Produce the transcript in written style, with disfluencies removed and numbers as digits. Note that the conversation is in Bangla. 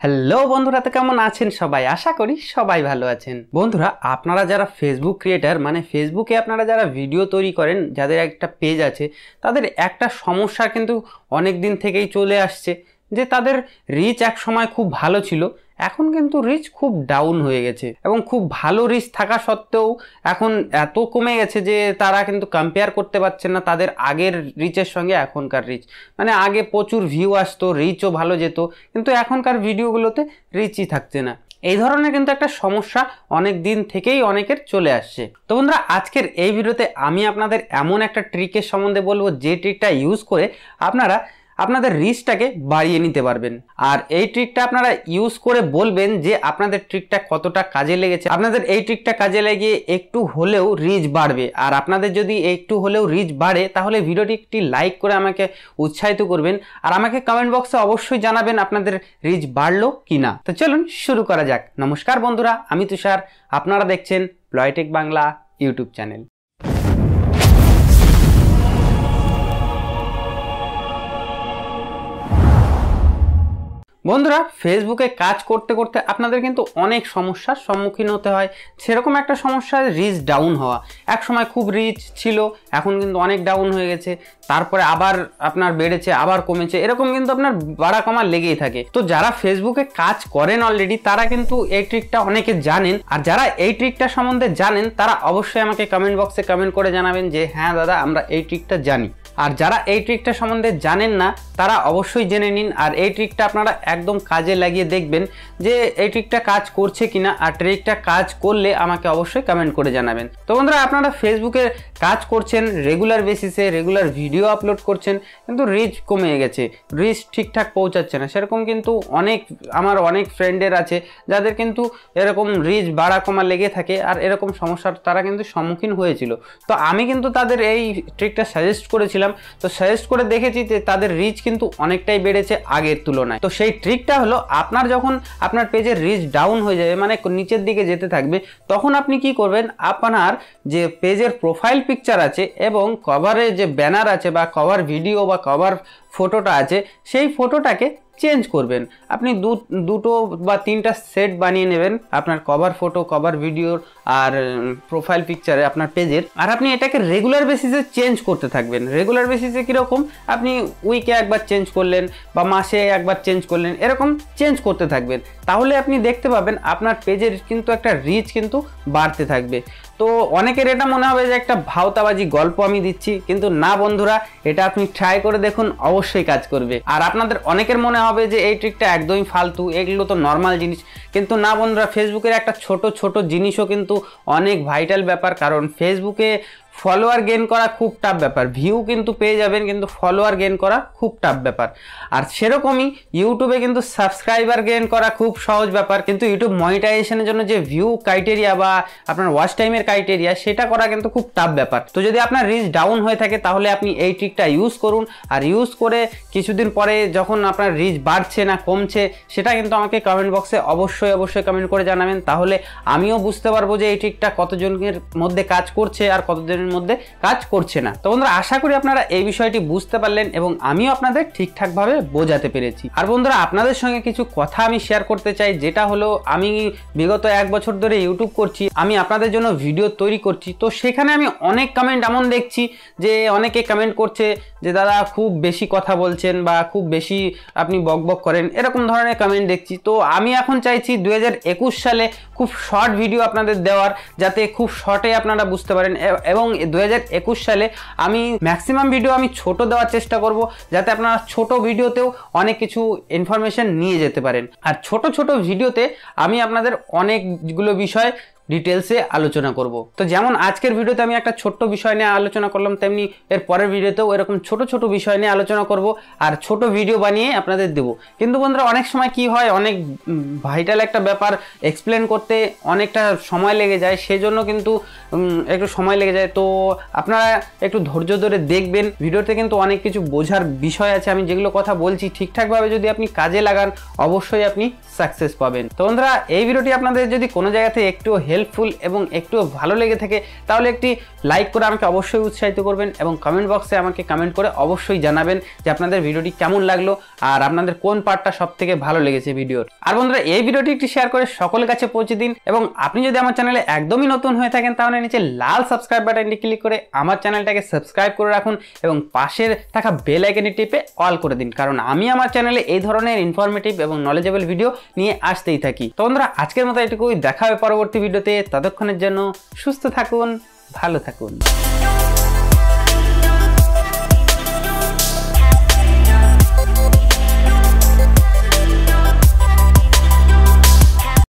হ্যালো বন্ধুরা, তো কেমন আছেন সবাই? আশা করি সবাই ভালো আছেন। বন্ধুরা, আপনারা যারা ফেসবুক ক্রিয়েটার মানে ফেসবুকে আপনারা যারা ভিডিও তৈরি করেন, যাদের একটা পেজ আছে, তাদের একটা সমস্যা কিন্তু অনেক দিন থেকেই চলে আসছে যে তাদের রিচ এক সময় খুব ভালো ছিল, এখন কিন্তু রিচ খুব ডাউন হয়ে গেছে এবং খুব ভালো রিচ থাকা সত্ত্বেও এখন এত কমে গেছে যে তারা কিন্তু কম্পেয়ার করতে পারছে না তাদের আগের রিচের সঙ্গে এখনকার রিচ। মানে আগে প্রচুর ভিউ আসতো, রিচও ভালো যেত, কিন্তু এখনকার ভিডিওগুলোতে রিচই থাকছে না। এই ধরনের কিন্তু একটা সমস্যা অনেক দিন থেকেই অনেকের চলে আসছে। তো বন্ধুরা, আজকের এই ভিডিওতে আমি আপনাদের এমন একটা ট্রিকের সম্বন্ধে বলবো যে ট্রিকটা ইউজ করে আপনারা আপনাদের রিচটাকে বাড়িয়ে নিতে পারবেন। আর এই ট্রিকটা আপনারা ইউজ করে বলবেন যে আপনাদের ট্রিকটা কতটা কাজে লেগেছে। আপনাদের এই ট্রিকটা কাজে লাগিয়ে একটু হলেও রিচ বাড়বে, আর আপনাদের যদি একটু হলেও রিচ বাড়ে তাহলে ভিডিওটি একটি লাইক করে আমাকে উৎসাহিত করবেন, আর আমাকে কমেন্ট বক্সে অবশ্যই জানাবেন আপনাদের রিচ বাড়লো কিনা। তো চলুন শুরু করা যাক। নমস্কার বন্ধুরা, আমি তুষার, আপনারা দেখছেন প্লয়টেক বাংলা ইউটিউব চ্যানেল। বন্ধুরা, ফেসবুকে কাজ করতে করতে আপনাদের কিন্তু অনেক সমস্যার সম্মুখীন হতে হয়। সেরকম একটা সমস্যা রিচ ডাউন হওয়া। এক সময় খুব রিচ ছিল, এখন কিন্তু অনেক ডাউন হয়ে গেছে, তারপরে আবার আপনার বেড়েছে, আবার কমেছে, এরকম কিন্তু আপনার বাড়া কমা লেগেই থাকে। তো যারা ফেসবুকে কাজ করেন অলরেডি তারা কিন্তু এই ট্রিকটা অনেকে জানেন, আর যারা এই ট্রিকটা সম্বন্ধে জানেন তারা অবশ্যই আমাকে কমেন্ট বক্সে কমেন্ট করে জানাবেন যে হ্যাঁ দাদা, আমরা এই ট্রিকটা জানি। আর যারা এই ট্রিকটা সম্বন্ধে জানেন না তারা অবশ্যই জেনে নিন, আর এই ট্রিকটা আপনারা একদম কাজে লাগিয়ে দেখবেন যে এই ট্রিকটা কাজ করছে কিনা, আর ট্রিকটা কাজ করলে আমাকে অবশ্যই কমেন্ট করে জানাবেন। তো বন্ধুরা, আপনারা ফেসবুকে কাজ করছেন রেগুলার বেসিসে, রেগুলার ভিডিও আপলোড করছেন, কিন্তু রিচ কমে গেছে, রিচ ঠিকঠাক পৌঁছাচ্ছে না। সেরকম কিন্তু আমার অনেক ফ্রেন্ডের আছে যাদের কিন্তু এরকম রিচ বাড়া কমা লেগে থাকে, আর এরকম সমস্যার তারা কিন্তু সম্মুখীন হয়েছিল। তো আমি কিন্তু তাদের এই ট্রিকটা সাজেস্ট করেছিলাম। তো সাজেস্ট করে দেখেছি যে তাদের রিচ কিন্তু অনেকটাই বেড়েছে আগের তুলনায়। তো সেই ট্রিকটা হলো, আপনার যখন আপনার পেজের রিচ ডাউন হয়ে যাবে, মানে নিচের দিকে যেতে থাকবে, তখন আপনি কি করবেন, আপনার যে পেজের প্রোফাইল পিকচার আছে এবং কভারে যে ব্যানার আছে বা কভার ভিডিও বা কভার ফটোটা আছে, সেই ফটোটাকে চেঞ্জ করবেন। আপনি দুটো বা তিনটা সেট বানিয়ে নেবেন আপনার কভার ফটো, কভার ভিডিওর আর প্রোফাইল পিকচারে আপনার পেজের, আর আপনি এটাকে রেগুলার বেসিসে চেঞ্জ করতে থাকবেন। রেগুলার বেসিসে কীরকম, আপনি উইকে একবার চেঞ্জ করলেন বা মাসে একবার চেঞ্জ করলেন, এরকম চেঞ্জ করতে থাকবেন। তাহলে আপনি দেখতে পাবেন আপনার পেজের কিন্তু একটা রিচ কিন্তু বাড়তে থাকবে। তো অনেকের এটা মনে হবে যে একটা ভাওতাবাজি গল্প আমি দিচ্ছি, কিন্তু না বন্ধুরা, এটা আপনি ট্রাই করে দেখুন, অবশ্যই কাজ করবে। আর আপনাদের অনেকের মনে হবে যে এই ট্রিকটা একদমই ফালতু, এগুলো তো নর্মাল জিনিস, কিন্তু না বন্ধুরা, ফেসবুকের একটা ছোট ছোট জিনিসও কিন্তু অনেক ভাইটাল ব্যাপার। কারণ ফেসবুকে ফলোয়ার গেইন করা খুব টাফ ব্যাপার, ভিউ কিন্তু পেয়ে যাবেন কিন্তু ফলোয়ার গেইন করা খুব টাফ ব্যাপার। আর সেরকমই ইউটিউবে কিন্তু সাবস্ক্রাইবার গেইন করা খুব সহজ ব্যাপার, কিন্তু ইউটিউব মনিটাইজেশনের জন্য যে ভিউ ক্রাইটেরিয়া বা আপনার ওয়াচ টাইমের ক্রাইটেরিয়া, সেটা করা কিন্তু খুব টাফ ব্যাপার। তো যদি আপনার রিচ ডাউন হয়ে থাকে তাহলে আপনি এই ট্রিকটা ইউজ করুন, আর ইউজ করে কিছুদিন পরে যখন আপনার রিচ বাড়ছে না কমছে, সেটা কিন্তু আমাকে কমেন্ট বক্সে অবশ্যই কমেন্ট করে জানাবেন। তাহলে আমিও বুঝতে পারবো যে এই ট্রিকটা কতজনের মধ্যে কাজ করছে আর কতজনের মধ্যে কাজ করছে না। তো বন্ধুরা, আশা করি আপনারা এই বিষয়টি বুঝতে পারলেন এবং আমিও আপনাদের ঠিকঠাকভাবে বোঝাতে পেরেছি। আর বন্ধুরা, আপনাদের সঙ্গে কিছু কথা আমি শেয়ার করতে চাই, যেটা হলো আমি বিগত 1 বছর ধরে ইউটিউব করছি, আমি আপনাদের জন্য ভিডিও তৈরি করছি। তো সেখানে আমি অনেক কমেন্ট এমন দেখছি যে অনেকে কমেন্ট করছে যে দাদা খুব বেশি কথা বলছেন বা খুব বেশি আপনি বকবক করেন, এরকম ধরনের কমেন্ট দেখছি। তো আমি এখন চাইছি 2021 সালে খুব শর্ট ভিডিও আপনাদের দেওয়ার, যাতে খুব শর্টে আপনারা বুঝতে পারেন, এবং 2021 সালে আমি ম্যাক্সিমাম ভিডিও আমি ছোট দেওয়ার চেষ্টা করব, যাতে আপনারা ছোট ভিডিওতেও অনেক কিছু ইনফরমেশন নিয়ে যেতে পারেন। আর ছোট ছোট ভিডিওতে আমি আপনাদের অনেকগুলো বিষয় ডিটেলসে আলোচনা করব। তো যেমন আজকের ভিডিওতে আমি একটা ছোট্ট বিষয় নিয়ে আলোচনা করলাম, তেমনি এর পরের ভিডিওতেও এরকম ছোট ছোট বিষয় নিয়ে আলোচনা করব আর ছোট ভিডিও বানিয়ে আপনাদের দেব। কিন্তু বন্ধুরা, অনেক সময় কি হয়, অনেক ভাইটাল একটা ব্যাপার এক্সপ্লেন করতে অনেকটা সময় লেগে যায়, সেজন্য কিন্তু একটু সময় লেগে যায়। তো আপনারা একটু ধৈর্য ধরে দেখবেন, ভিডিওতে কিন্তু অনেক কিছু বোঝার বিষয় আছে। আমি যেগুলো কথা বলছি ঠিকঠাকভাবে যদি আপনি কাজে লাগান, অবশ্যই আপনি সাকসেস পাবেন। তো বন্ধুরা, এই ভিডিওটি আপনাদের যদি কোনো জায়গাতে একটু হেল্পফুল এবং একটু ভালো লেগে থাকে তাহলে একটি লাইক করে আমাকে অবশ্যই উৎসাহিত করবেন এবং কমেন্ট বক্সে আমাকে কমেন্ট করে অবশ্যই জানাবেন যে আপনাদের ভিডিওটি কেমন লাগলো আর আপনাদের কোন পার্টটা সবথেকে ভালো লেগেছে ভিডিওর। আর বন্ধুরা এই ভিডিওটি একটি শেয়ার করে সকলের কাছে পৌঁছে দিন এবং আপনি যদি আমার চ্যানেলে একদমই নতুন হয়ে থাকেন তাহলে নিচে লাল সাবস্ক্রাইব বাটনটি ক্লিক করে আমার চ্যানেলটাকে সাবস্ক্রাইব করে রাখুন এবং পাশের থাকা বেল আইকনটি টিপে অল করে দিন, কারণ আমি আমার চ্যানেলে এই ধরনের ইনফরমেটিভ এবং নলেজেবল ভিডিও নিয়ে আসতেই থাকি। তো বন্ধুরা আজকের মতো এটুকুই, দেখা হবে পরবর্তী ভিডিওতে। ততক্ষণের জন্য সুস্থ থাকুন, ভালো থাকুন।